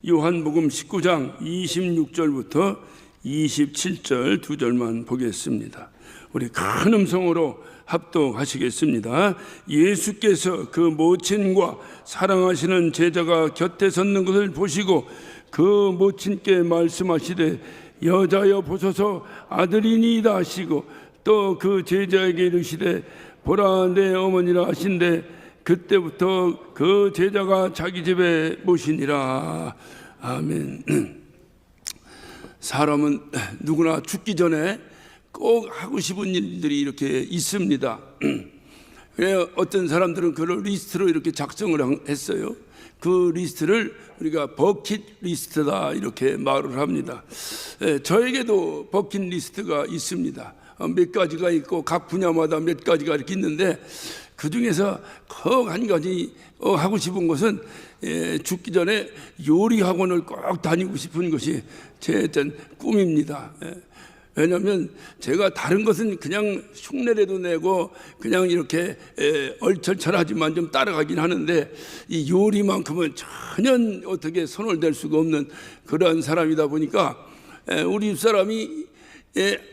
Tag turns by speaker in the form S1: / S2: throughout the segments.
S1: 요한복음 19장 26절부터 27절 두 절만 보겠습니다. 우리 큰 음성으로 합독하시겠습니다. 예수께서 그 모친과 사랑하시는 제자가 곁에 섰는 것을 보시고 그 모친께 말씀하시되 여자여 보소서 아들이니이다 하시고 또 그 제자에게 이르시되 보라 내 어머니라 하신대 그때부터 그 제자가 자기 집에 모시니라. 아멘. 사람은 누구나 죽기 전에 꼭 하고 싶은 일들이 이렇게 있습니다. 어떤 사람들은 그걸 리스트로 이렇게 작성을 했어요. 그 리스트를 우리가 버킷 리스트다 이렇게 말을 합니다. 저에게도 버킷 리스트가 있습니다. 몇 가지가 있고 각 분야마다 몇 가지가 이렇게 있는데 그 중에서 꼭 한 가지 하고 싶은 것은 죽기 전에 요리 학원을 꼭 다니고 싶은 것이 제 어떤 꿈입니다. 왜냐하면 제가 다른 것은 그냥 흉내라도 내고 그냥 이렇게 얼철철하지만 좀 따라가긴 하는데 이 요리만큼은 전혀 어떻게 손을 댈 수가 없는 그런 사람이다 보니까 우리 집사람이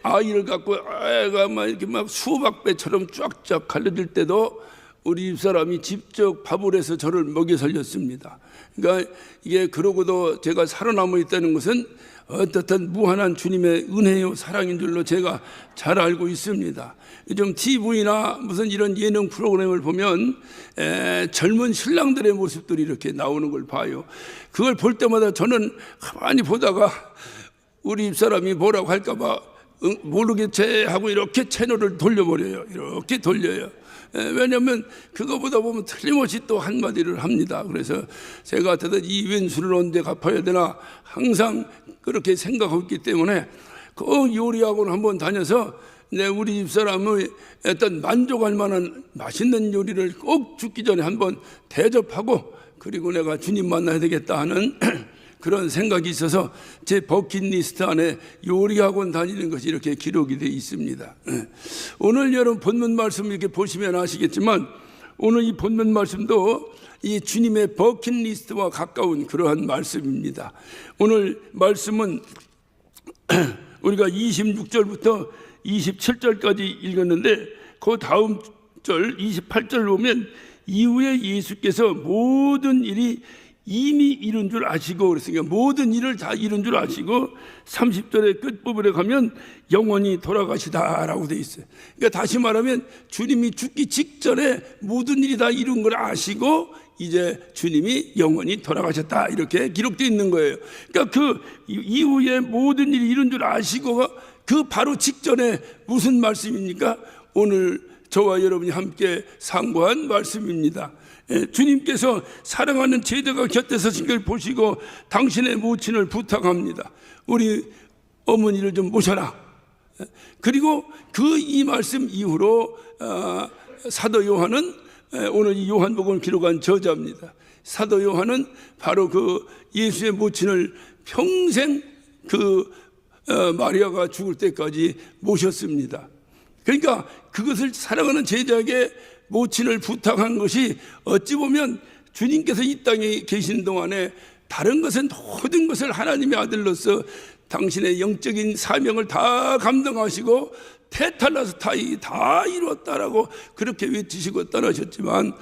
S1: 아이를 갖고 애가 막 이렇게 막 수박 배처럼 쫙쫙 갈려질 때도 우리 집사람이 직접 밥을 해서 저를 먹여 살렸습니다. 그러니까 이게 그러고도 제가 살아남아 있다는 것은 어떻든 무한한 주님의 은혜요 사랑인 줄로 제가 잘 알고 있습니다. 요즘 TV나 무슨 이런 예능 프로그램을 보면 젊은 신랑들의 모습들이 이렇게 나오는 걸 봐요. 그걸 볼 때마다 저는 가만히 보다가 우리 집사람이 뭐라고 할까봐 모르겠지 하고 이렇게 채널을 돌려버려요. 이렇게 돌려요. 왜냐하면 그거보다 보면 틀림없이 또 한마디를 합니다. 그래서 제가 어쨌든 이 왼수를 언제 갚아야 되나 항상 그렇게 생각하고 있기 때문에 꼭 요리학원 한번 다녀서 우리 집사람의 어떤 만족할 만한 맛있는 요리를 꼭 죽기 전에 한번 대접하고 그리고 내가 주님 만나야 되겠다 하는 그런 생각이 있어서 제 버킷리스트 안에 요리학원 다니는 것이 이렇게 기록이 되어 있습니다. 오늘 여러분 본문 말씀 이렇게 보시면 아시겠지만 오늘 이 본문 말씀도 이 주님의 버킷리스트와 가까운 그러한 말씀입니다. 오늘 말씀은 우리가 26절부터 27절까지 읽었는데 그 다음 절 28절 보면 이후에 예수께서 모든 일이 이미 이룬 줄 아시고 그랬으니까 모든 일을 다 이룬 줄 아시고 30절의 끝부분에 가면 영원히 돌아가시다라고 돼 있어요. 그러니까 다시 말하면 주님이 죽기 직전에 모든 일이 다 이룬 걸 아시고 이제 주님이 영원히 돌아가셨다 이렇게 기록되어 있는 거예요. 그러니까 그 이후에 모든 일이 이룬 줄 아시고 그 바로 직전에 무슨 말씀입니까? 오늘 저와 여러분이 함께 상고한 말씀입니다. 주님께서 사랑하는 제자가 곁에 서신 걸 보시고 당신의 모친을 부탁합니다. 우리 어머니를 좀 모셔라. 그리고 그 이 말씀 이후로 사도 요한은 오늘 이 요한복음을 기록한 저자입니다. 사도 요한은 바로 그 예수의 모친을 평생 그 마리아가 죽을 때까지 모셨습니다. 그러니까 그것을 사랑하는 제자에게 모친을 부탁한 것이 어찌 보면 주님께서 이 땅에 계신 동안에 다른 것은 모든 것을 하나님의 아들로서 당신의 영적인 사명을 다 감당하시고 테탈라스 타이 다 이루었다라고 그렇게 외치시고 떠나셨지만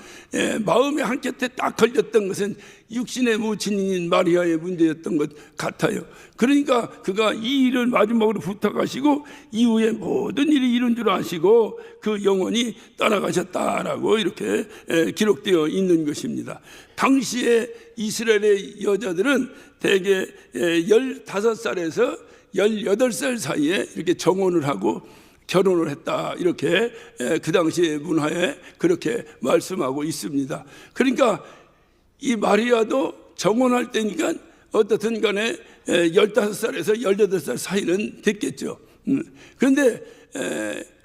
S1: 마음의 한켠에 딱 걸렸던 것은 육신의 모친인 마리아의 문제였던 것 같아요. 그러니까 그가 이 일을 마지막으로 부탁하시고 이후에 모든 일이 이룬 줄 아시고 그 영원히 떠나가셨다라고 이렇게 기록되어 있는 것입니다. 당시에 이스라엘의 여자들은 대개 15살에서 18살 사이에 이렇게 정혼을 하고 결혼을 했다 이렇게 그 당시의 문화에 그렇게 말씀하고 있습니다. 그러니까 이 마리아도 정혼할 때니까 어떻든 간에 15살에서 18살 사이는 됐겠죠. 그런데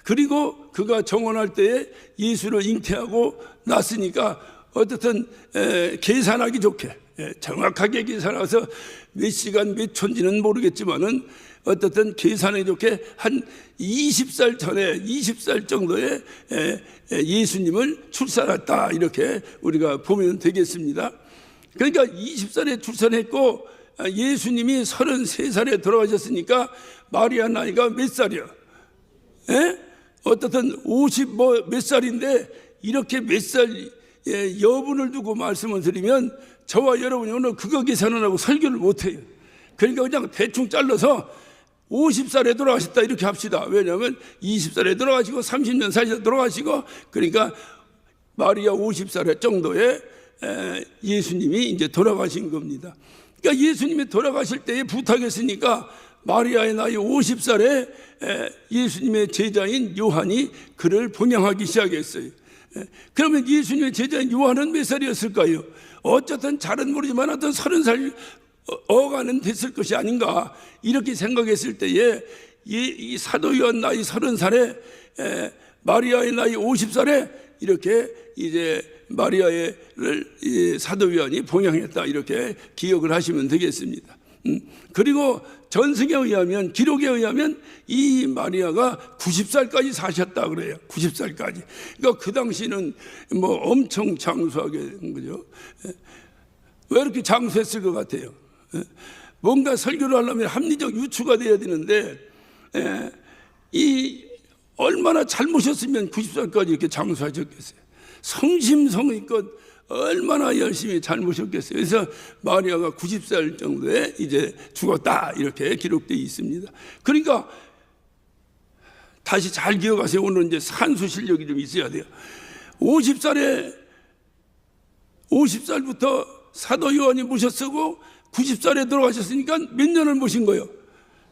S1: 그리고 그가 정혼할 때에 예수를 잉태하고 났으니까 어떻든 계산하기 좋게 정확하게 계산해서 몇 시간 몇 촌지는 모르겠지만은 어떻든 계산하기 좋게 한 20살 전에 20살 정도에 예수님을 출산했다 이렇게 우리가 보면 되겠습니다. 그러니까 20살에 출산했고 예수님이 33살에 돌아가셨으니까 마리아 나이가 몇 살이야? 에? 어떻든 50 몇 살인데 이렇게 몇 살 여분을 두고 말씀을 드리면 저와 여러분이 오늘 그거 계산을 하고 설교를 못해요. 그러니까 그냥 대충 잘라서 50살에 돌아가셨다 이렇게 합시다. 왜냐하면 20살에 돌아가시고 30년 사셔서 돌아가시고, 그러니까 마리아 50살 정도에 예수님이 이제 돌아가신 겁니다. 그러니까 예수님이 돌아가실 때에 부탁했으니까 마리아의 나이 50살에 예수님의 제자인 요한이 그를 봉양하기 시작했어요. 그러면 예수님의 제자인 요한은 몇 살이었을까요? 어쨌든 잘은 모르지만 어떤 30살 어가는 됐을 것이 아닌가 이렇게 생각했을 때에 이 사도 요한 나이 30살에 마리아의 나이 50살에 이렇게 이제 마리아를 사도 요한이 봉양했다 이렇게 기억을 하시면 되겠습니다. 그리고 전승에 의하면, 기록에 의하면 이 마리아가 90살까지 사셨다 그래요. 90살까지. 그러니까 그 당시는 뭐 엄청 장수하게 된 거죠. 왜 이렇게 장수했을 것 같아요? 뭔가 설교를 하려면 합리적 유추가 돼야 되는데 이 얼마나 잘 모셨으면 90살까지 이렇게 장수하셨겠어요. 성심성의껏 얼마나 열심히 잘 모셨겠어요. 그래서 마리아가 90살 정도에 이제 죽었다 이렇게 기록되어 있습니다. 그러니까 다시 잘 기억하세요. 오늘 이제 산수 실력이 좀 있어야 돼요. 50살부터 사도 요한이 모셨고 90살에 돌아가셨으니까 몇 년을 모신 거예요?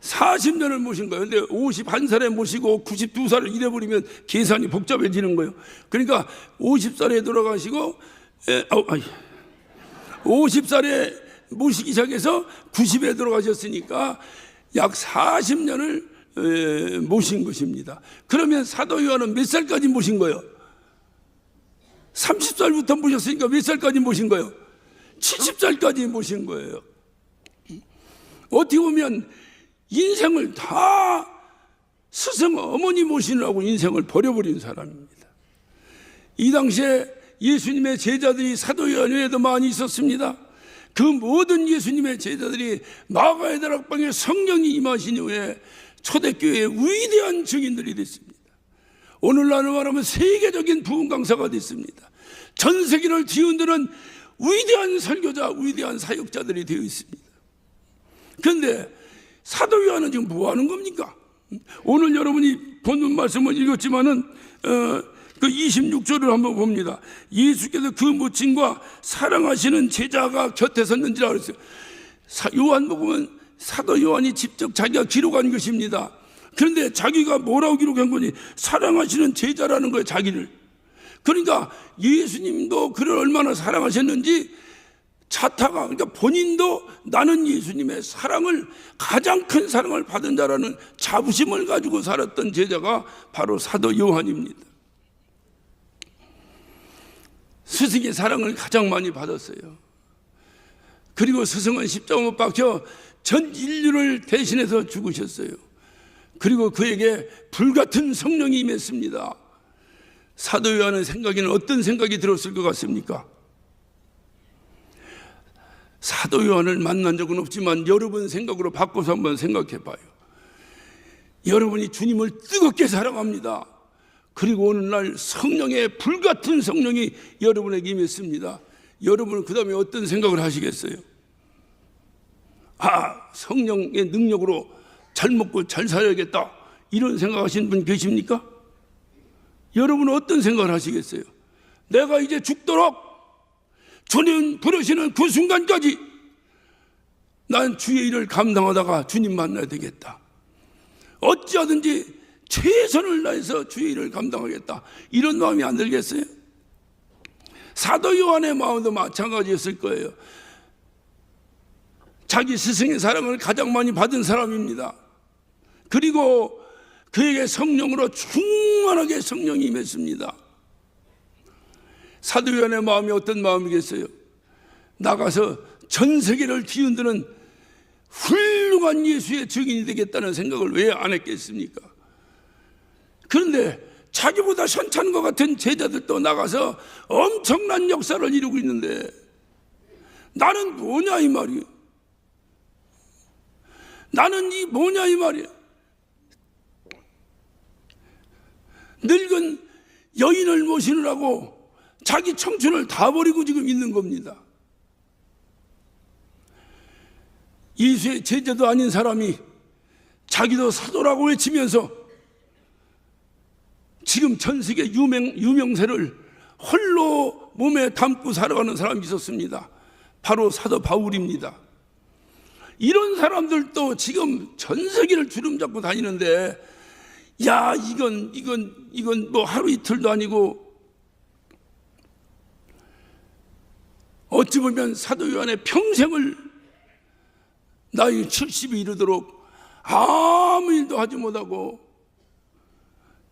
S1: 40년을 모신 거예요. 근데 51살에 모시고 92살을 잃어버리면 계산이 복잡해지는 거예요. 그러니까 50살에 돌아가시고 50살에 모시기 시작해서 90에 돌아가셨으니까 약 40년을 모신 것입니다. 그러면 사도 요한은 몇 살까지 모신 거예요? 30살부터 모셨으니까 몇 살까지 모신 거예요? 70살까지 모신 거예요. 어떻게 보면 인생을 다 스승 어머니 모시느라고 인생을 버려버린 사람입니다. 이 당시에 예수님의 제자들이 사도 요한 외에도 많이 있었습니다. 그 모든 예수님의 제자들이 마가의 다락방에 성령이 임하신 이후에 초대교회의 위대한 증인들이 됐습니다. 오늘날로 말하면 세계적인 부흥 강사가 됐습니다. 전 세계를 뒤흔드는 위대한 설교자, 위대한 사역자들이 되어 있습니다. 그런데 사도 요한은 지금 뭐 하는 겁니까? 오늘 여러분이 본문 말씀을 읽었지만은 그 26절을 한번 봅니다. 예수께서 그 모친과 사랑하시는 제자가 곁에 섰는지라 그랬어요. 요한복음은 사도 요한이 직접 자기가 기록한 것입니다. 그런데 자기가 뭐라고 기록한 거니? 사랑하시는 제자라는 거예요, 자기를. 그러니까 예수님도 그를 얼마나 사랑하셨는지 그러니까 본인도 나는 예수님의 사랑을, 가장 큰 사랑을 받은 자라는 자부심을 가지고 살았던 제자가 바로 사도 요한입니다. 스승의 사랑을 가장 많이 받았어요. 그리고 스승은 십자가 못 박혀 전 인류를 대신해서 죽으셨어요. 그리고 그에게 불같은 성령이 임했습니다. 사도 요한의 생각에는 어떤 생각이 들었을 것 같습니까? 사도 요한을 만난 적은 없지만 여러분 생각으로 바꿔서 한번 생각해 봐요. 여러분이 주님을 뜨겁게 사랑합니다. 그리고 어느 날 성령의 불같은 성령이 여러분에게 임했습니다. 여러분은 그 다음에 어떤 생각을 하시겠어요? 성령의 능력으로 잘 먹고 잘 살아야겠다, 이런 생각하시는 분 계십니까? 여러분은 어떤 생각을 하시겠어요? 내가 이제 죽도록 주님 부르시는 그 순간까지 난 주의 일을 감당하다가 주님 만나야 되겠다, 어찌하든지 최선을 다해서 주의 일을 감당하겠다, 이런 마음이 안 들겠어요? 사도 요한의 마음도 마찬가지였을 거예요. 자기 스승의 사랑을 가장 많이 받은 사람입니다. 그리고 그에게 성령으로 충만하게 성령이 임했습니다. 사도 요한의 마음이 어떤 마음이겠어요? 나가서 전 세계를 뒤흔드는 훌륭한 예수의 증인이 되겠다는 생각을 왜 안 했겠습니까? 그런데 자기보다 현찬 것 같은 제자들도 나가서 엄청난 역사를 이루고 있는데 나는 뭐냐 이 말이에요. 나는 이 뭐냐 이 말이에요. 늙은 여인을 모시느라고 자기 청춘을 다 버리고 지금 있는 겁니다. 예수의 제자도 아닌 사람이 자기도 사도라고 외치면서 지금 전 세계 유명세를 홀로 몸에 담고 살아가는 사람이 있었습니다. 바로 사도 바울입니다. 이런 사람들도 지금 전 세계를 주름잡고 다니는데, 야, 이건 뭐 하루 이틀도 아니고, 어찌 보면 사도 요한의 평생을 나이 70이 이르도록 아무 일도 하지 못하고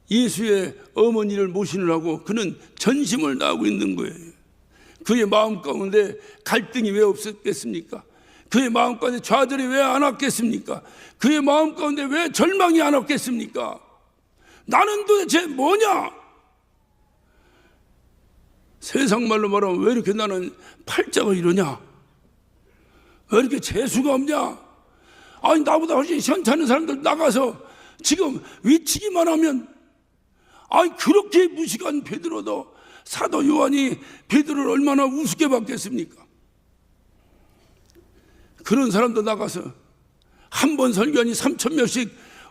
S1: 예수의 어머니를 모시느라고 그는 전심을 다하고 있는 거예요. 그의 마음 가운데 갈등이 왜 없었겠습니까? 그의 마음 가운데 좌절이 왜 안 왔겠습니까? 그의 마음 가운데 왜 절망이 안 왔겠습니까? 나는 도대체 뭐냐? 세상 말로 말하면 왜 이렇게 나는 팔자가 이러냐? 왜 이렇게 재수가 없냐? 아니, 나보다 훨씬 시원찮은 사람들 나가서 지금 위치기만 하면, 아니, 그렇게 무식한 베드로도 사도 요한이 베드로를 얼마나 우습게 봤겠습니까? 그런 사람도 나가서 한 번 설교하니 3,000명씩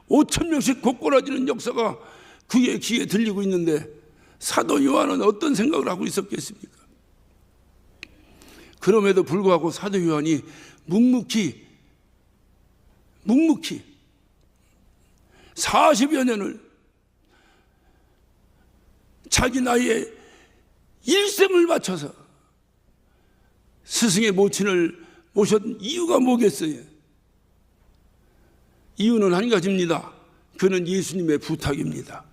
S1: 5,000명씩 곧골아지는 역사가 그의 귀에 들리고 있는데, 사도 요한은 어떤 생각을 하고 있었겠습니까? 그럼에도 불구하고 사도 요한이 묵묵히 40여 년을 자기 나이에 일생을 바쳐서 스승의 모친을 모셨던 이유가 뭐겠어요? 이유는 한 가지입니다. 그는 예수님의 부탁입니다.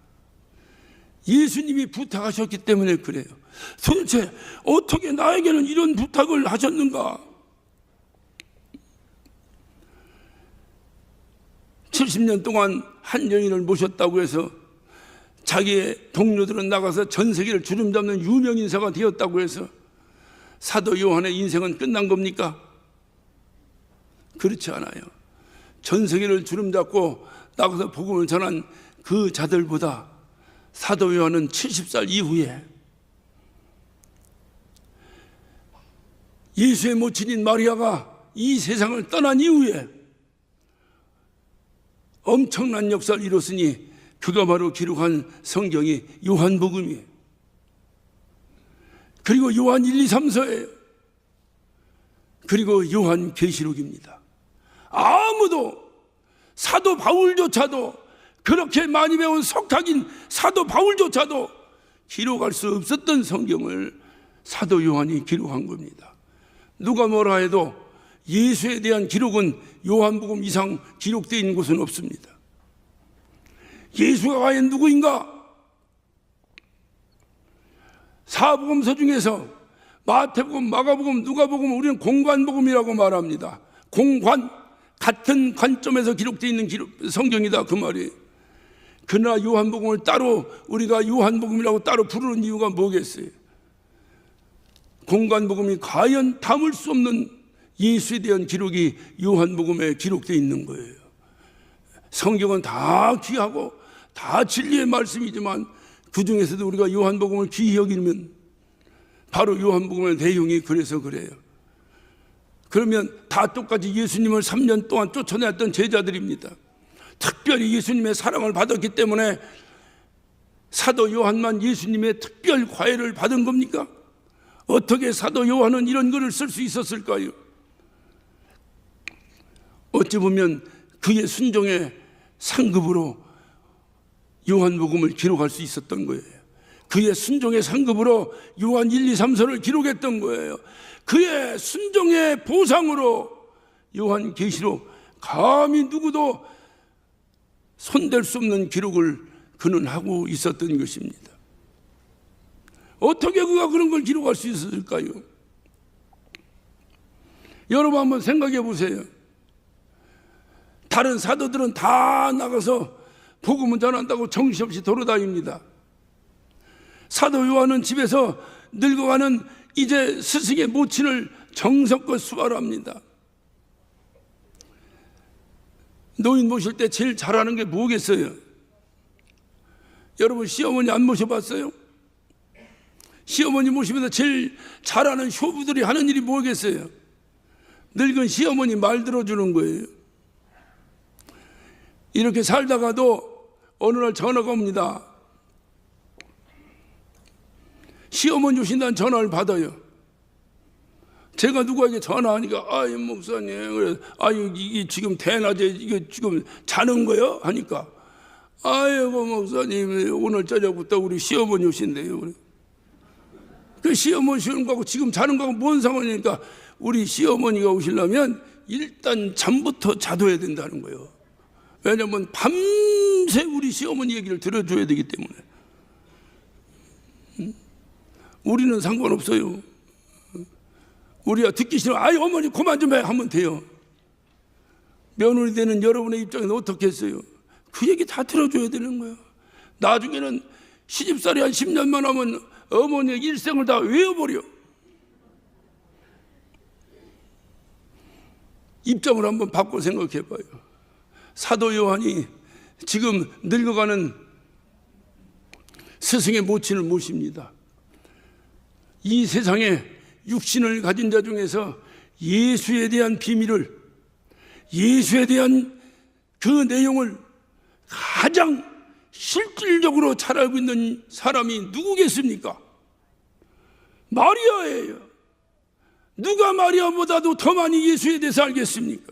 S1: 예수님이 부탁하셨기 때문에 그래요. 도대체 어떻게 나에게는 이런 부탁을 하셨는가? 70년 동안 한 여인을 모셨다고 해서 자기의 동료들은 나가서 전 세계를 주름잡는 유명 인사가 되었다고 해서 사도 요한의 인생은 끝난 겁니까? 그렇지 않아요. 전 세계를 주름잡고 나가서 복음을 전한 그 자들보다 사도 요한은 70살 이후에 예수의 모친인 마리아가 이 세상을 떠난 이후에 엄청난 역사를 이뤘으니 그가 바로 기록한 성경이 요한복음이에요. 그리고 요한 1, 2, 3서예요. 그리고 요한계시록입니다. 아무도 사도 바울조차도, 그렇게 많이 배운 석학인 사도 바울조차도 기록할 수 없었던 성경을 사도 요한이 기록한 겁니다. 누가 뭐라 해도 예수에 대한 기록은 요한복음 이상 기록되어 있는 곳은 없습니다. 예수가 과연 누구인가? 사복음서 중에서 마태복음, 마가복음, 누가복음, 우리는 공관복음이라고 말합니다. 공관, 같은 관점에서 기록되어 있는 성경이다 그 말이에요. 그러나 요한복음을 따로 우리가 요한복음이라고 따로 부르는 이유가 뭐겠어요? 공관복음이 과연 담을 수 없는 예수에 대한 기록이 요한복음에 기록되어 있는 거예요. 성경은 다 귀하고 다 진리의 말씀이지만 그 중에서도 우리가 요한복음을 귀히 여기면 바로 요한복음의 내용이 그래서 그래요. 그러면 다 똑같이 예수님을 3년 동안 쫓아냈던 제자들입니다. 특별히 예수님의 사랑을 받았기 때문에 사도 요한만 예수님의 특별 과외를 받은 겁니까? 어떻게 사도 요한은 이런 글을 쓸 수 있었을까요? 어찌 보면 그의 순종의 상급으로 요한복음을 기록할 수 있었던 거예요. 그의 순종의 상급으로 요한 1, 2, 3서를 기록했던 거예요. 그의 순종의 보상으로 요한계시록, 감히 누구도 손댈 수 없는 기록을 그는 하고 있었던 것입니다. 어떻게 그가 그런 걸 기록할 수 있었을까요? 여러분 한번 생각해 보세요. 다른 사도들은 다 나가서 복음을 전한다고 정신없이 돌아다닙니다. 사도 요한은 집에서 늙어가는 이제 스승의 모친을 정성껏 수발합니다. 노인 모실 때 제일 잘하는 게 뭐겠어요? 여러분 시어머니 안 모셔봤어요? 시어머니 모시면서 제일 잘하는 효부들이 하는 일이 뭐겠어요? 늙은 시어머니 말 들어주는 거예요. 이렇게 살다가도 어느 날 전화가 옵니다. 시어머니 오신다는 전화를 받아요. 제가 누구에게 전화하니까 아유 목사님 그래 아유 이게 지금 대낮에 이게 지금 자는 거요? 하니까 아이고 목사님 오늘 저녁부터 우리 시어머니 오신대요. 그래. 그 시어머니 오시는 거하고 지금 자는 거하고 뭔 상관이니까 우리 시어머니가 오시려면 일단 잠부터 자둬야 된다는 거예요. 왜냐하면 밤새 우리 시어머니 얘기를 들어줘야 되기 때문에. 우리는 상관없어요. 우리가 듣기 싫으면 아이 어머니 그만 좀 해 하면 돼요. 며느리 되는 여러분의 입장에서 어떻게 했어요? 그 얘기 다 들어줘야 되는 거예요. 나중에는 시집살이 한 10년만 하면 어머니의 일생을 다 외워버려. 입장을 한번 바꿔 생각해 봐요. 사도 요한이 지금 늙어가는 스승의 모친을 모십니다. 이 세상에 육신을 가진 자 중에서 예수에 대한 비밀을, 예수에 대한 그 내용을 가장 실질적으로 잘 알고 있는 사람이 누구겠습니까? 마리아예요. 누가 마리아보다도 더 많이 예수에 대해서 알겠습니까?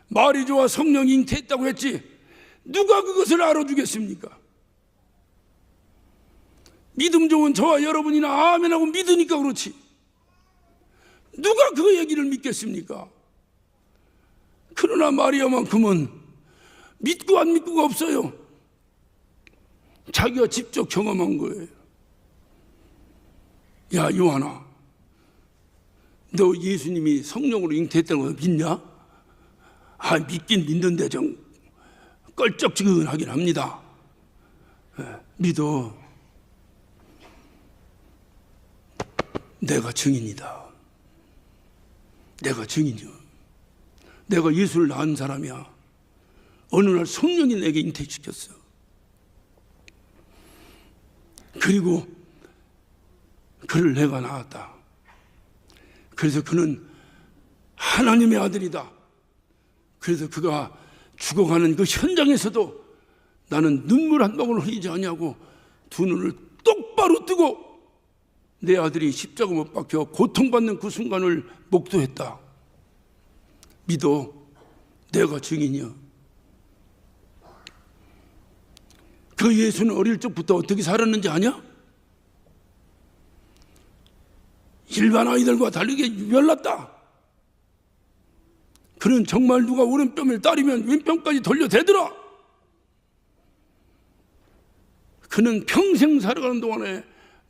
S1: 마리조와 성령이 잉태했다고 했지 누가 그것을 알아주겠습니까? 믿음 좋은 저와 여러분이나 아멘하고 믿으니까 그렇지 누가 그 얘기를 믿겠습니까? 그러나 마리아만큼은 믿고 안 믿고가 없어요. 자기가 직접 경험한 거예요. 야 요한아, 너 예수님이 성령으로 잉태했다는 거 믿냐? 아 믿긴 믿는데 좀 껄쩍지근하긴 합니다. 믿어. 내가 증인이다. 내가 증인이야. 내가 예수를 낳은 사람이야. 어느 날 성령이 내게 잉태시켰어. 그리고 그를 내가 낳았다. 그래서 그는 하나님의 아들이다. 그래서 그가 죽어가는 그 현장에서도 나는 눈물 한 방울 흘리지 않냐고 두 눈을 똑바로 뜨고 내 아들이 십자가 못 박혀 고통받는 그 순간을 목도했다. 믿어. 내가 증인이야. 그 예수는 어릴 적부터 어떻게 살았는지 아냐? 일반 아이들과 다르게 유별났다. 그는 정말 누가 오른뺨을 따리면 왼뺨까지 돌려대더라. 그는 평생 살아가는 동안에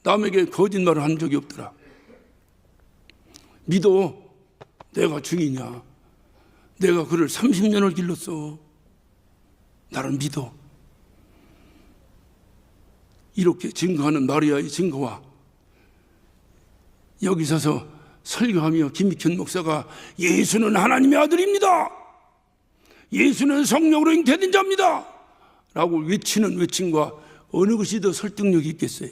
S1: 남에게 거짓말을 한 적이 없더라. 믿어. 내가 증인이야. 내가 그를 30년을 길렀어. 나를 믿어. 이렇게 증거하는 마리아의 증거와 여기 서서 설교하며 김익현 목사가 예수는 하나님의 아들입니다. 예수는 성령으로 잉태된 자입니다. 라고 외치는 외침과 어느 것이 더 설득력이 있겠어요?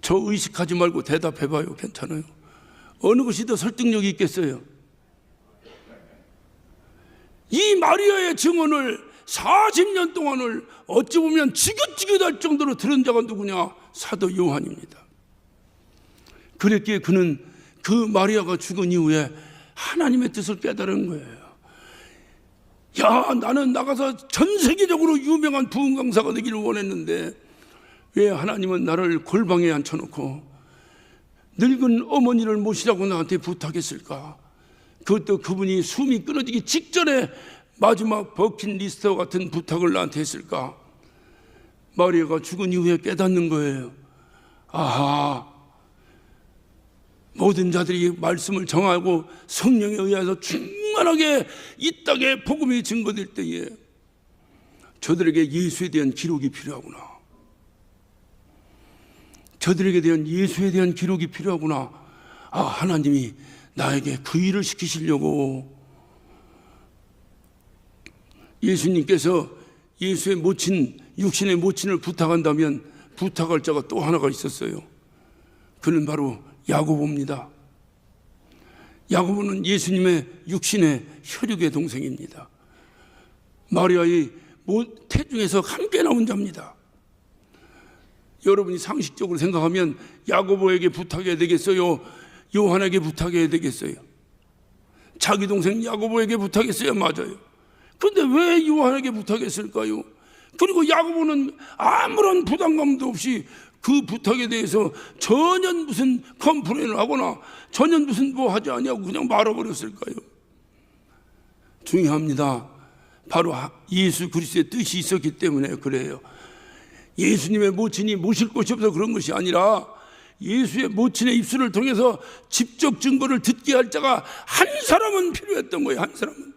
S1: 저 의식하지 말고 대답해봐요. 괜찮아요. 어느 것이 더 설득력이 있겠어요? 이 마리아의 증언을 40년 동안을 어찌 보면 지긋지긋할 정도로 들은 자가 누구냐? 사도 요한입니다. 그랬기에 그는 그 마리아가 죽은 이후에 하나님의 뜻을 깨달은 거예요. 야, 나는 나가서 전 세계적으로 유명한 부흥 강사가 되기를 원했는데 왜 하나님은 나를 골방에 앉혀놓고 늙은 어머니를 모시라고 나한테 부탁했을까? 그것도 그분이 숨이 끊어지기 직전에 마지막 버킷리스트와 같은 부탁을 나한테 했을까? 마리아가 죽은 이후에 깨닫는 거예요. 아하, 모든 자들이 말씀을 정하고 성령에 의해서 충만하게 이 땅에 복음이 증거될 때에 저들에게 예수에 대한 기록이 필요하구나. 저들에게 대한 예수에 대한 기록이 필요하구나. 아, 하나님이 나에게 그 일을 시키시려고. 예수님께서 예수의 모친, 육신의 모친을 부탁한다면 부탁할 자가 또 하나가 있었어요. 그는 바로 야고보입니다. 야고보는 예수님의 육신의 혈육의 동생입니다. 마리아의 태중에서 함께 나온 자입니다. 여러분이 상식적으로 생각하면 야고보에게 부탁해야 되겠어요? 요한에게 부탁해야 되겠어요? 자기 동생 야고보에게 부탁했어야 맞아요. 그런데 왜 요한에게 부탁했을까요? 그리고 야고보는 아무런 부담감도 없이 그 부탁에 대해서 전혀 무슨 컴플레인을 하거나 전혀 무슨 뭐 하지 아니하고 그냥 말아버렸을까요? 중요합니다. 바로 예수 그리스도의 뜻이 있었기 때문에 그래요. 예수님의 모친이 모실 곳이 없어서 그런 것이 아니라 예수의 모친의 입술을 통해서 직접 증거를 듣게 할 자가 한 사람은 필요했던 거예요. 한 사람은.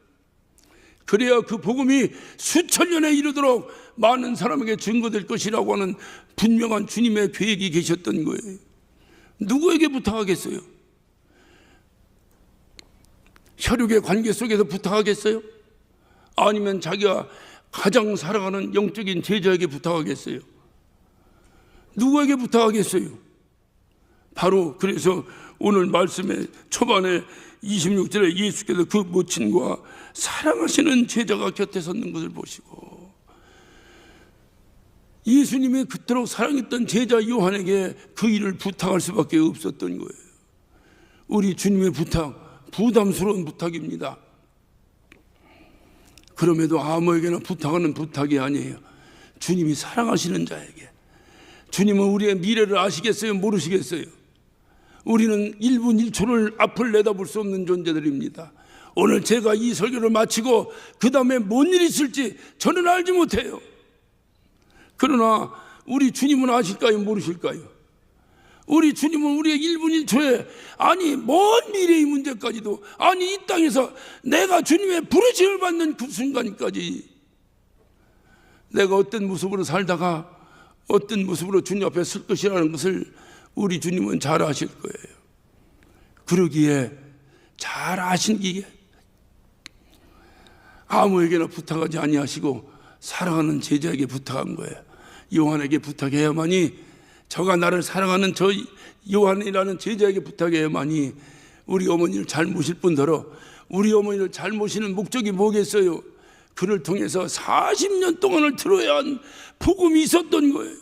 S1: 그래야 그 복음이 수천 년에 이르도록 많은 사람에게 증거될 것이라고 하는 분명한 주님의 계획이 계셨던 거예요. 누구에게 부탁하겠어요? 혈육의 관계 속에서 부탁하겠어요? 아니면 자기가 가장 사랑하는 영적인 제자에게 부탁하겠어요? 누구에게 부탁하겠어요? 바로 그래서 오늘 말씀의 초반에 26절에 예수께서 그 모친과 사랑하시는 제자가 곁에 섰는 것을 보시고 예수님이 그토록 사랑했던 제자 요한에게 그 일을 부탁할 수밖에 없었던 거예요. 우리 주님의 부탁, 부담스러운 부탁입니다. 그럼에도 아무에게나 부탁하는 부탁이 아니에요. 주님이 사랑하시는 자에게. 주님은 우리의 미래를 아시겠어요? 모르시겠어요? 우리는 1분 1초를 앞을 내다볼 수 없는 존재들입니다. 오늘 제가 이 설교를 마치고 그 다음에 뭔 일이 있을지 저는 알지 못해요. 그러나 우리 주님은 아실까요? 모르실까요? 우리 주님은 우리의 1분 1초에 아니 먼 미래의 문제까지도 아니 이 땅에서 내가 주님의 부르심을 받는 그 순간까지 내가 어떤 모습으로 살다가 어떤 모습으로 주님 앞에 설 것이라는 것을 우리 주님은 잘 아실 거예요. 그러기에 잘 아신기에 아무에게나 부탁하지 아니하시고 사랑하는 제자에게 부탁한 거예요. 요한에게 부탁해야만이 저가 나를 사랑하는 저 요한이라는 제자에게 부탁해야만이 우리 어머니를 잘 모실 뿐더러 우리 어머니를 잘 모시는 목적이 뭐겠어요? 그를 통해서 40년 동안을 들어야 한 복음이 있었던 거예요.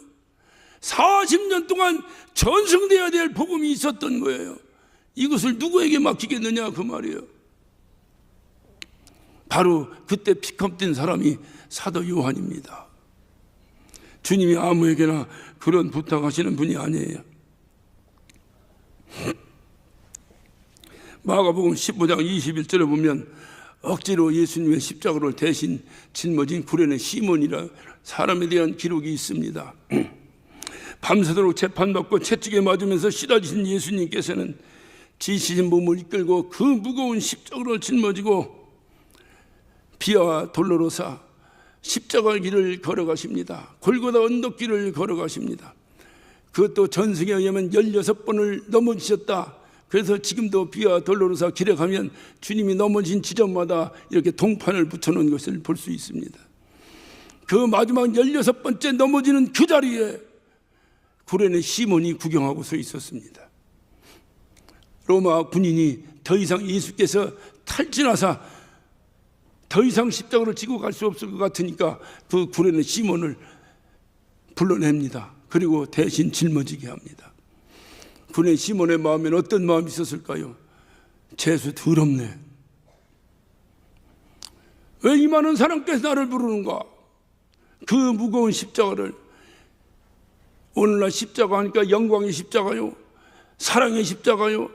S1: 40년 동안 전승되어야 될 복음이 있었던 거예요. 이것을 누구에게 맡기겠느냐 그 말이에요. 바로 그때 피컴 뛴 사람이 사도 요한입니다. 주님이 아무에게나 그런 부탁하시는 분이 아니에요. 마가복음 15장 21절에 보면 억지로 예수님의 십자가를 대신 짊어진 구레네 시몬이라 사람에 대한 기록이 있습니다. 밤새도록 재판받고 채찍에 맞으면서 씻어지신 예수님께서는 지치신 몸을 이끌고 그 무거운 십자가를 짊어지고 비아 돌로로사 십자가 길을 걸어가십니다. 골고다 언덕길을 걸어가십니다. 그것도 전승에 의하면 16번을 넘어지셨다. 그래서 지금도 비아 돌로로사 길에 가면 주님이 넘어진 지점마다 이렇게 동판을 붙여놓은 것을 볼 수 있습니다. 그 마지막 16번째 넘어지는 그 자리에 구레네 시몬이 구경하고 서 있었습니다. 로마 군인이 더 이상 예수께서 탈진하사 더 이상 십자가를 지고 갈 수 없을 것 같으니까 그 구레네 시몬을 불러냅니다. 그리고 대신 짊어지게 합니다. 구레네 시몬의 마음에는 어떤 마음이 있었을까요? 재수 더럽네. 왜 이 많은 사람께서 나를 부르는가? 그 무거운 십자가를. 오늘날 십자가 하니까 영광의 십자가요, 사랑의 십자가요,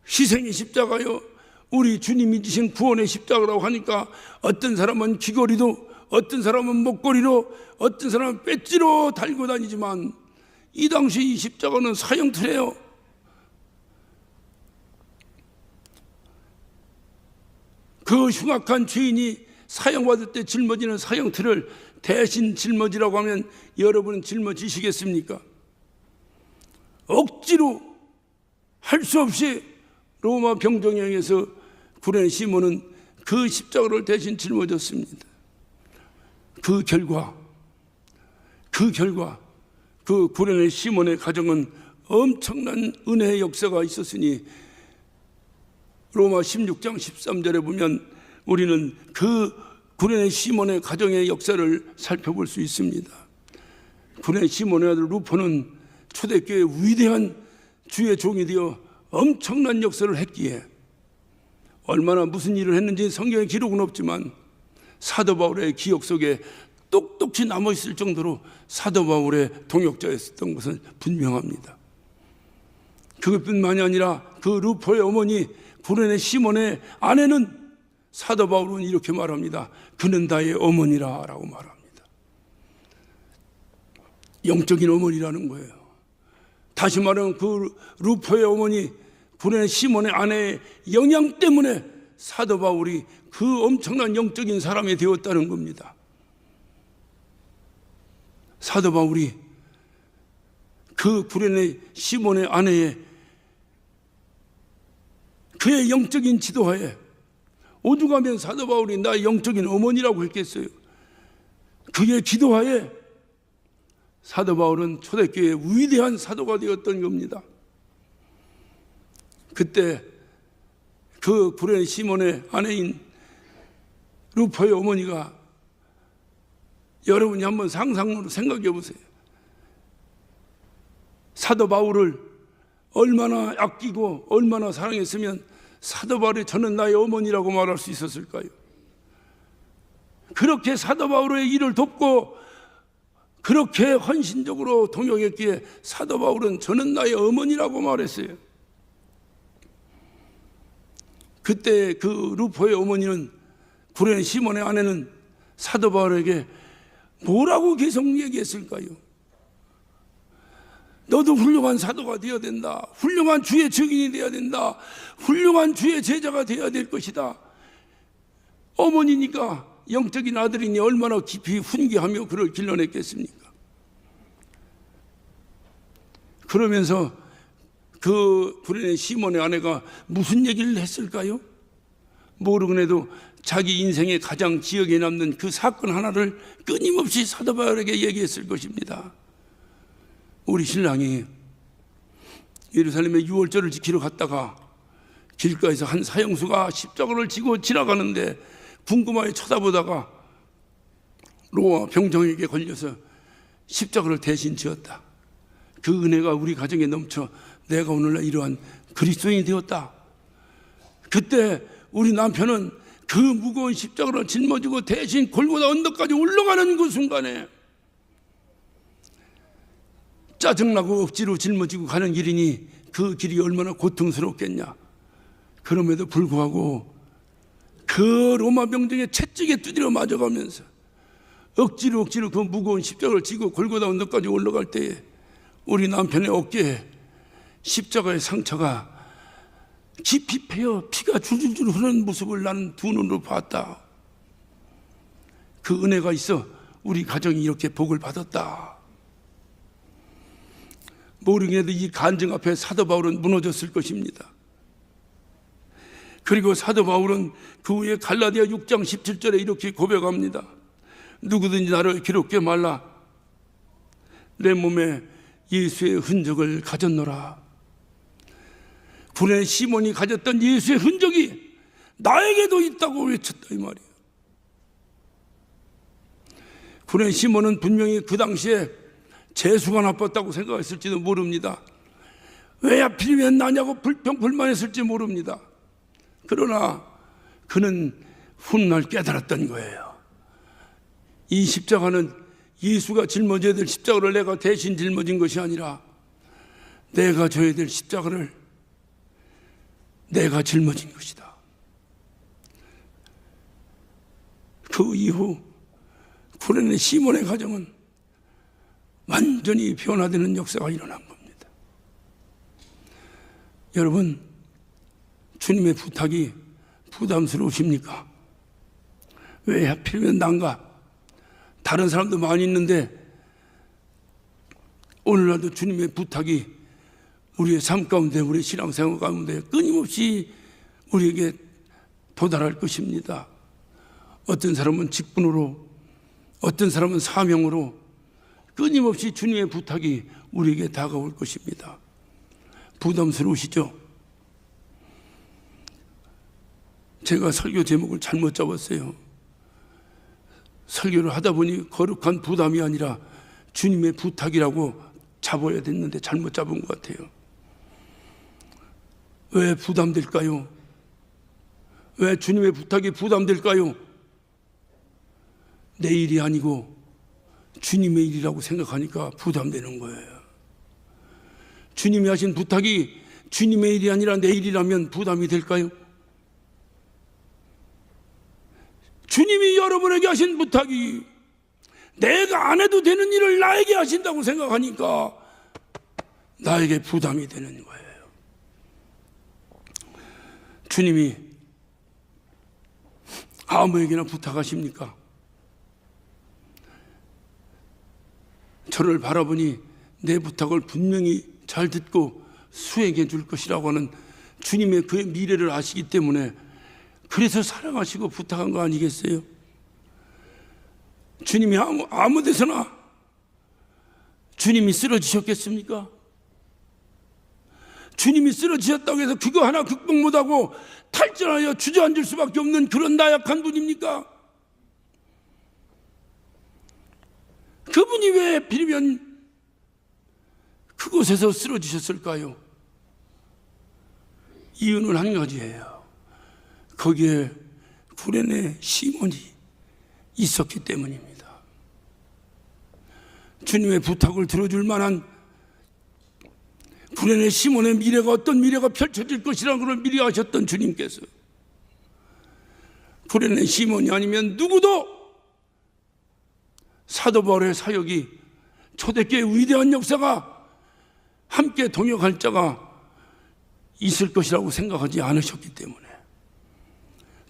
S1: 희생의 십자가요, 우리 주님이 지신 구원의 십자가라고 하니까 어떤 사람은 귀걸이도, 어떤 사람은 목걸이로, 어떤 사람은 배지로 달고 다니지만 이 당시 이 십자가는 사형틀이에요. 그 흉악한 죄인이 사형받을 때 짊어지는 사형틀을 대신 짊어지라고 하면 여러분은 짊어지시겠습니까? 억지로 할 수 없이 로마 병정에 의해서 구레네 시몬은 그 십자가를 대신 짊어졌습니다. 그 결과 그 구레네 시몬의 가정은 엄청난 은혜의 역사가 있었으니 로마 16장 13절에 보면 우리는 그 구레네 시몬의 가정의 역사를 살펴볼 수 있습니다. 구레네 시몬의 아들 루포는 초대교회의 위대한 주의 종이 되어 엄청난 역사를 했기에 얼마나 무슨 일을 했는지 성경에 기록은 없지만 사도 바울의 기억 속에 똑똑히 남아있을 정도로 사도 바울의 동역자였던 것은 분명합니다. 그것뿐만이 아니라 그 루포의 어머니 구레네 시몬의 아내는 사도 바울은 이렇게 말합니다. 그는 나의 어머니라 라고 말합니다. 영적인 어머니라는 거예요. 다시 말하면 그 루포의 어머니 구레네 시몬의 아내의 영향 때문에 사도 바울이 그 엄청난 영적인 사람이 되었다는 겁니다. 사도 바울이 그 구레네 시몬의 아내의 그의 영적인 지도하에 오죽하면 사도 바울이 나의 영적인 어머니라고 했겠어요. 그의 기도하에 사도 바울은 초대교회의 위대한 사도가 되었던 겁니다. 그때 그 구레네 시몬의 아내인 루포의 어머니가 여러분이 한번 상상으로 생각해 보세요. 사도 바울을 얼마나 아끼고 얼마나 사랑했으면 사도 바울이 저는 나의 어머니라고 말할 수 있었을까요? 그렇게 사도 바울의 일을 돕고 그렇게 헌신적으로 동역했기에 사도 바울은 저는 나의 어머니라고 말했어요. 그때 그 루포의 어머니는 구레네 시몬의 아내는 사도 바울에게 뭐라고 계속 얘기했을까요? 너도 훌륭한 사도가 되어야 된다. 훌륭한 주의 증인이 되어야 된다. 훌륭한 주의 제자가 되어야 될 것이다. 어머니니까 영적인 아들이니 얼마나 깊이 훈계하며 그를 길러냈겠습니까? 그러면서 그 구레네 시몬의 아내가 무슨 얘기를 했을까요? 모르긴 해도 자기 인생의 가장 기억에 남는 그 사건 하나를 끊임없이 사도 바울에게 얘기했을 것입니다. 우리 신랑이 예루살렘에 유월절을 지키러 갔다가 길가에서 한 사형수가 십자가를 지고 지나가는데 궁금하게 쳐다보다가 로마 병정에게 걸려서 십자가를 대신 지었다. 그 은혜가 우리 가정에 넘쳐 내가 오늘날 이러한 그리스도인이 되었다. 그때 우리 남편은 그 무거운 십자가를 짊어지고 대신 골고다 언덕까지 올라가는 그 순간에 짜증나고 억지로 짊어지고 가는 길이니 그 길이 얼마나 고통스럽겠냐. 그럼에도 불구하고 그 로마 병정의 채찍에 두드려 맞아가면서 억지로 그 무거운 십자가를 지고 골고다 언덕까지 올라갈 때에 우리 남편의 어깨에 십자가의 상처가 깊이 패여 피가 줄줄줄 흐르는 모습을 나는 두 눈으로 봤다. 그 은혜가 있어 우리 가정이 이렇게 복을 받았다. 모르긴 해도 이 간증 앞에 사도 바울은 무너졌을 것입니다. 그리고 사도 바울은 그 후에 갈라디아 6장 17절에 이렇게 고백합니다. 누구든지 나를 괴롭게 말라. 내 몸에 예수의 흔적을 가졌노라. 구레네 시몬이 가졌던 예수의 흔적이 나에게도 있다고 외쳤다 이 말이에요. 구레네 시몬은 분명히 그 당시에 재수가 나빴다고 생각했을지도 모릅니다. 왜 하필이면 나냐고 불평불만했을지 모릅니다. 그러나 그는 훗날 깨달았던 거예요. 이 십자가는 예수가 짊어져야 될 십자가를 내가 대신 짊어진 것이 아니라 내가 져야 될 십자가를 내가 짊어진 것이다. 그 이후 구레네 시몬의 가정은 완전히 변화되는 역사가 일어난 겁니다. 여러분, 주님의 부탁이 부담스러우십니까? 왜 하필이면 난가? 다른 사람도 많이 있는데 오늘날도 주님의 부탁이 우리의 삶 가운데, 우리의 신앙생활 가운데 끊임없이 우리에게 도달할 것입니다. 어떤 사람은 직분으로, 어떤 사람은 사명으로 끊임없이 주님의 부탁이 우리에게 다가올 것입니다. 부담스러우시죠? 제가 설교 제목을 잘못 잡았어요. 설교를 하다 보니 거룩한 부담이 아니라 주님의 부탁이라고 잡아야 됐는데 잘못 잡은 것 같아요. 왜 부담될까요? 왜 주님의 부탁이 부담될까요? 내 일이 아니고 주님의 일이라고 생각하니까 부담되는 거예요. 주님이 하신 부탁이 주님의 일이 아니라 내 일이라면 부담이 될까요? 주님이 여러분에게 하신 부탁이 내가 안 해도 되는 일을 나에게 하신다고 생각하니까 나에게 부담이 되는 거예요. 주님이 아무에게나 부탁하십니까? 저를 바라보니 내 부탁을 분명히 잘 듣고 수행해 줄 것이라고 하는 주님의 그의 미래를 아시기 때문에 그래서 사랑하시고 부탁한 거 아니겠어요? 주님이 아무 데서나 주님이 쓰러지셨겠습니까? 주님이 쓰러지셨다고 해서 그거 하나 극복 못하고 탈전하여 주저앉을 수밖에 없는 그런 나약한 분입니까? 그분이 왜 빌면 그곳에서 쓰러지셨을까요? 이유는 한 가지예요. 거기에 구레네 시몬이 있었기 때문입니다. 주님의 부탁을 들어줄 만한 구레네 시몬의 미래가 어떤 미래가 펼쳐질 것이라는 것을 미리 아셨던 주님께서 구레네 시몬이 아니면 누구도 사도 바울의 사역이 초대교회의 위대한 역사가 함께 동역할 자가 있을 것이라고 생각하지 않으셨기 때문에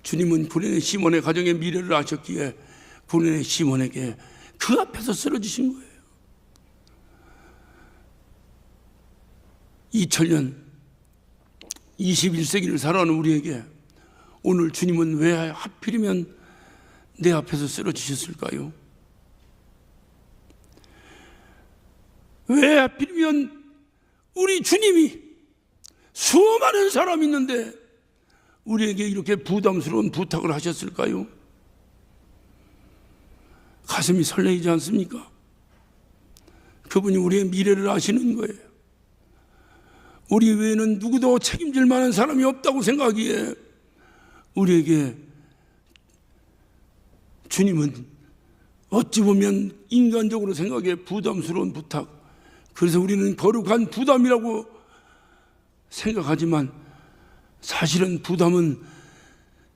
S1: 주님은 구레네 시몬의 가정의 미래를 아셨기에 구레네 시몬에게 그 앞에서 쓰러지신 거예요. 2000년 21세기를 살아가는 우리에게 오늘 주님은 왜 하필이면 내 앞에서 쓰러지셨을까요? 왜 하필이면 우리 주님이 수많은 사람이 있는데 우리에게 이렇게 부담스러운 부탁을 하셨을까요? 가슴이 설레이지 않습니까? 그분이 우리의 미래를 아시는 거예요. 우리 외에는 누구도 책임질 만한 사람이 없다고 생각하기에 우리에게 주님은 어찌 보면 인간적으로 생각해 부담스러운 부탁, 그래서 우리는 거룩한 부담이라고 생각하지만 사실은 부담은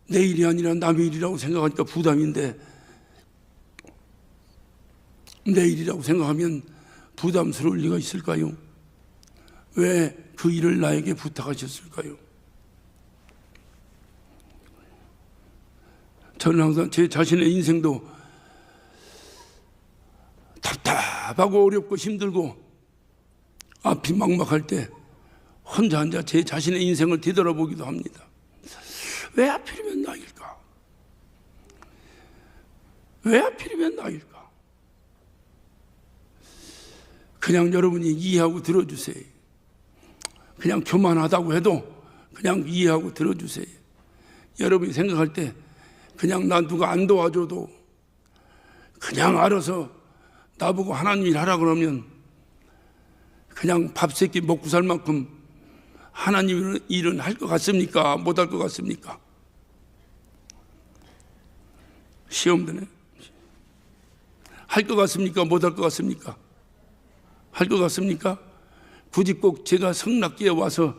S1: 내 일이 아니라 남의 일이라고 생각하니까 부담인데 내 일이라고 생각하면 부담스러울 리가 있을까요? 왜 그 일을 나에게 부탁하셨을까요? 저는 항상 제 자신의 인생도 답답하고 어렵고 힘들고 앞이 막막할 때 혼자 앉아 제 자신의 인생을 뒤돌아보기도 합니다. 왜 하필이면 나일까? 왜 하필이면 나일까? 그냥 여러분이 이해하고 들어주세요. 그냥 교만하다고 해도 그냥 이해하고 들어주세요. 여러분이 생각할 때 그냥 나 누가 안 도와줘도 그냥 알아서 나보고 하나님 일 하라 그러면 그냥 밥 세 끼 먹고 살 만큼 하나님 일은 할 것 같습니까? 못 할 것 같습니까? 시험 드네. 할 것 같습니까? 못 할 것 같습니까? 할 것 같습니까? 굳이 꼭 제가 성락기에 와서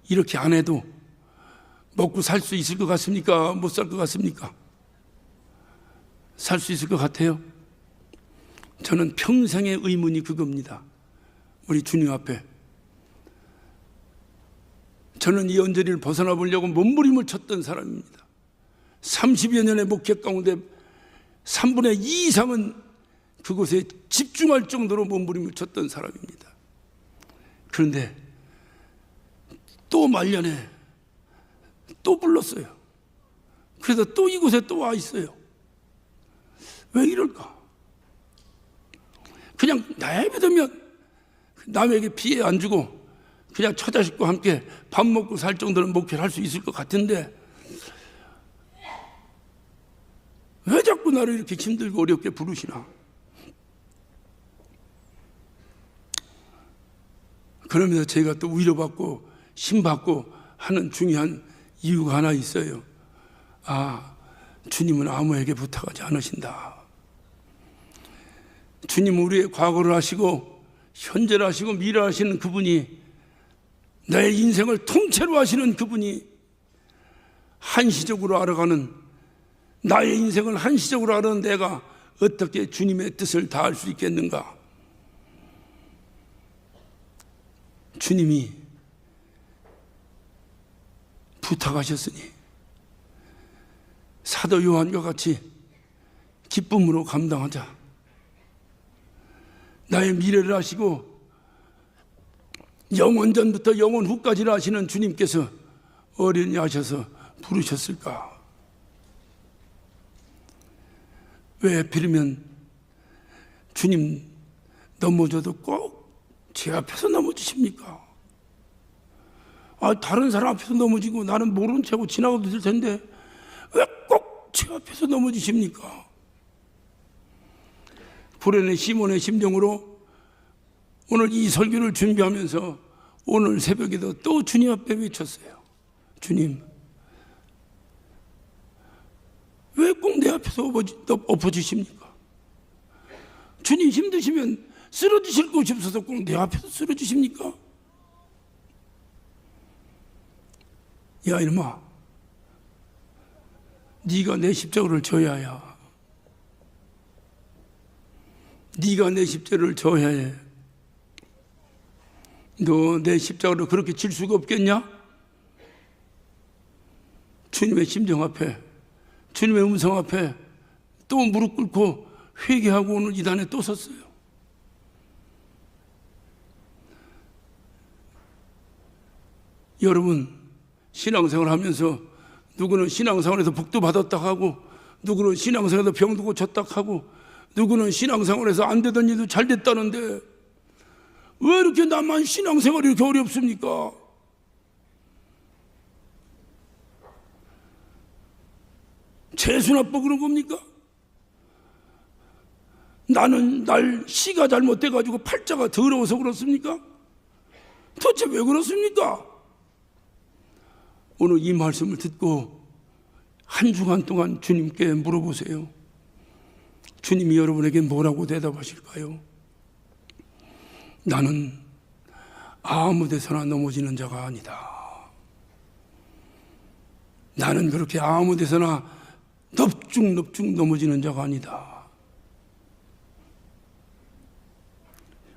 S1: 이렇게 안 해도 먹고 살 수 있을 것 같습니까? 못 살 것 같습니까? 살 수 있을 것 같아요? 저는 평생의 의문이 그겁니다. 우리 주님 앞에 저는 이 언저리를 벗어나 보려고 몸부림을 쳤던 사람입니다. 30여 년의 목회 가운데 3분의 2 이상은 그곳에 집중할 정도로 몸부림을 쳤던 사람입니다. 그런데 또 말년에 또 불렀어요. 그래서 또 이곳에 또 와 있어요. 왜 이럴까? 그냥 내버리면 남에게 피해 안 주고 그냥 처자식과 함께 밥 먹고 살 정도는 목표를 할 수 있을 것 같은데 왜 자꾸 나를 이렇게 힘들고 어렵게 부르시나? 그러면서 제가 또 위로받고 힘받고 하는 중요한 이유가 하나 있어요. 주님은 아무에게 부탁하지 않으신다. 주님은 우리의 과거를 하시고 현재를 하시고 미래를 하시는 그분이, 내 인생을 통째로 하시는 그분이 한시적으로 알아가는, 나의 인생을 한시적으로 알아가는 내가 어떻게 주님의 뜻을 다할 수 있겠는가? 주님이 부탁하셨으니 사도 요한과 같이 기쁨으로 감당하자. 나의 미래를 아시고 영원 전부터 영원 후까지를 아시는 주님께서 어린이 하셔서 부르셨을까? 왜 하필이면 주님 넘어져도 꼭 제 앞에서 넘어지십니까? 다른 사람 앞에서 넘어지고 나는 모르는 채고 지나가도 될 텐데 왜 꼭 제 앞에서 넘어지십니까? 불행의 시몬의 심정으로 오늘 이 설교를 준비하면서 오늘 새벽에도 또 주님 앞에 외쳤어요. 주님, 왜 꼭 내 앞에서 엎어지십니까? 주님 힘드시면 쓰러지실 곳이 없어서 꼭 내 앞에서 쓰러지십니까? 야 이놈아, 네가 내 십자가를 져야 해. 네가 내 십자가를 져야 해. 너 내 십자가를 그렇게 질 수가 없겠냐? 주님의 심정 앞에, 주님의 음성 앞에 또 무릎 꿇고 회개하고 오늘 이 단에 또 섰어요. 여러분, 신앙생활 하면서 누구는 신앙생활에서 복도 받았다 하고, 누구는 신앙생활에서 병도 고쳤다 하고, 누구는 신앙생활에서 안 되던 일도 잘 됐다는데 왜 이렇게 나만 신앙생활이 이렇게 어렵습니까? 재수 나빠 그런 겁니까? 나는 씨가 잘못돼가지고 팔자가 더러워서 그렇습니까? 도대체 왜 그렇습니까? 오늘 이 말씀을 듣고 한 주간 동안 주님께 물어보세요. 주님이 여러분에게 뭐라고 대답하실까요? 나는 아무 데서나 넘어지는 자가 아니다. 나는 그렇게 아무 데서나 넙죽넙죽 넘어지는 자가 아니다.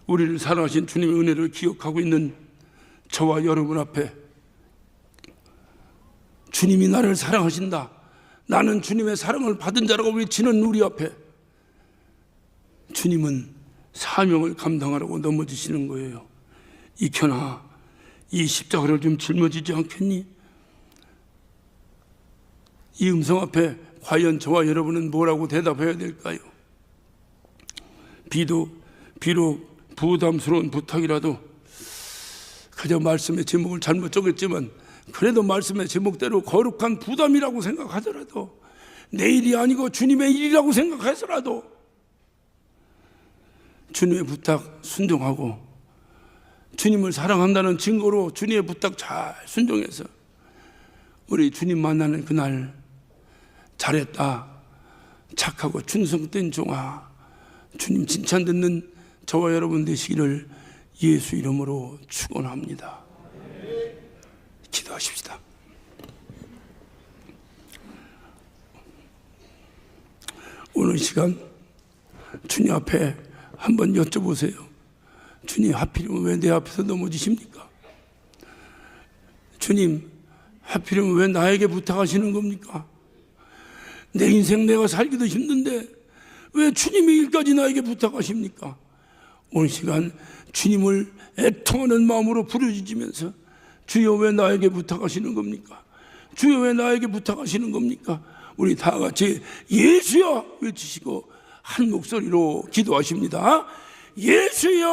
S1: 우리를 사랑하신 주님의 은혜를 기억하고 있는 저와 여러분 앞에 주님이 나를 사랑하신다, 나는 주님의 사랑을 받은 자라고 외치는 우리 앞에 주님은 사명을 감당하라고 넘어지시는 거예요. 이켜나 이 십자가를 좀 짊어지지 않겠니? 이 음성 앞에 과연 저와 여러분은 뭐라고 대답해야 될까요? 비록 부담스러운 부탁이라도, 그저 말씀의 제목을 잘못 적었지만 그래도 말씀의 제목대로 거룩한 부담이라고 생각하더라도, 내 일이 아니고 주님의 일이라고 생각해서라도 주님의 부탁 순종하고 주님을 사랑한다는 증거로 주님의 부탁 잘 순종해서 우리 주님 만나는 그날 잘했다, 착하고 충성된 종아, 주님 칭찬 듣는 저와 여러분 되시기를 예수 이름으로 축원합니다. 기도하십시다. 오늘 시간 주님 앞에 한번 여쭤보세요. 주님, 하필이면 왜 내 앞에서 넘어지십니까? 주님, 하필이면 왜 나에게 부탁하시는 겁니까? 내 인생 내가 살기도 힘든데 왜 주님의 일까지 나에게 부탁하십니까? 오늘 시간 주님을 애통하는 마음으로 부르짖으면서 주여 왜 나에게 부탁하시는 겁니까? 주여 왜 나에게 부탁하시는 겁니까? 우리 다 같이 예수여 외치시고 한 목소리로 기도하십니다. 예수여